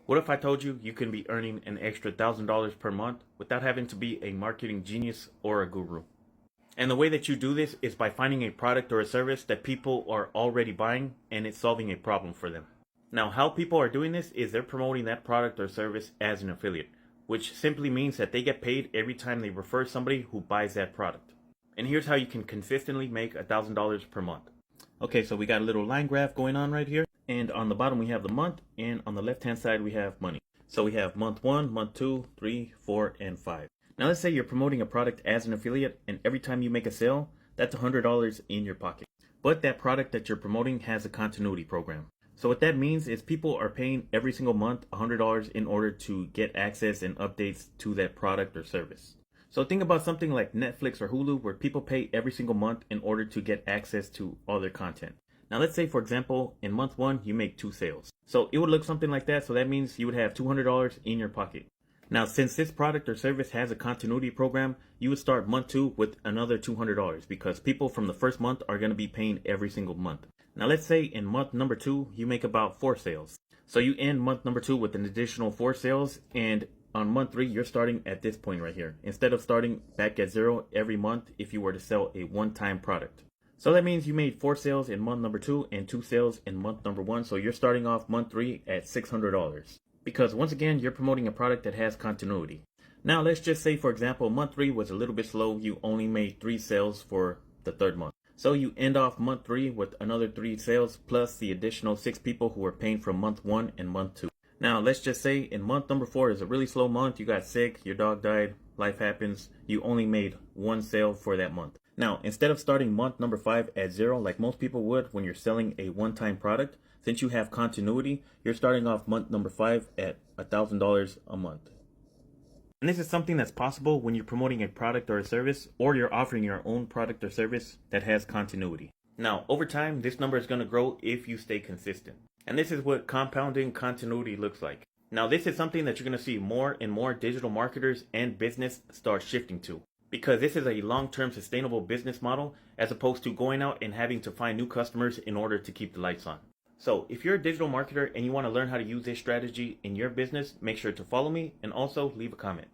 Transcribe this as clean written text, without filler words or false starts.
What if I told you you can be earning an extra $1,000 per month without having to be a marketing genius or a guru? And the way that you do this is by finding a product or a service that people are already buying and it's solving a problem for them. Now, how people are doing this is they're promoting that product or service as an affiliate, which simply means that they get paid every time they refer somebody who buys that product. And here's how you can consistently make $1,000 per month. Okay, so we got a little line graph going on right here. And on the bottom we have the month, and on the left hand side we have money. So we have month 1, month 2, 3, 4, and 5. Now let's say you're promoting a product as an affiliate, and every time you make a sale, that's $100 in your pocket. But that product that you're promoting has a continuity program. So what that means is people are paying every single month $100 in order to get access and updates to that product or service. So think about something like Netflix or Hulu, where people pay every single month in order to get access to all their content. Now let's say, for example, in month 1 you make 2 sales. So it would look something like that. So that means you would have $200 in your pocket. Now, since this product or service has a continuity program, you would start month 2 with another $200 because people from the first month are going to be paying every single month. Now let's say in month number 2 you make about 4 sales. So you end month number 2 with an additional 4 sales, and on month 3 you're starting at this point right here, instead of starting back at 0 every month if you were to sell a one-time product. So that means you made 4 sales in month number 2 and 2 sales in month number 1. So you're starting off month 3 at $600 because once again, you're promoting a product that has continuity. Now let's just say, for example, month 3 was a little bit slow. You only made 3 sales for the 3rd month. So you end off month 3 with another 3 sales plus the additional 6 people who were paying from month 1 and month 2. Now let's just say in month number 4 is a really slow month. You got sick, your dog died, life happens. You only made 1 sale for that month. Now, instead of starting month number 5 at 0 like most people would when you're selling a one-time product, since you have continuity, you're starting off month number 5 at $1,000 a month. And this is something that's possible when you're promoting a product or a service, or you're offering your own product or service that has continuity. Now, over time, this number is going to grow if you stay consistent. And this is what compounding continuity looks like. Now, this is something that you're going to see more and more digital marketers and business start shifting to, because this is a long-term sustainable business model as opposed to going out and having to find new customers in order to keep the lights on. So if you're a digital marketer and you want to learn how to use this strategy in your business, make sure to follow me and also leave a comment.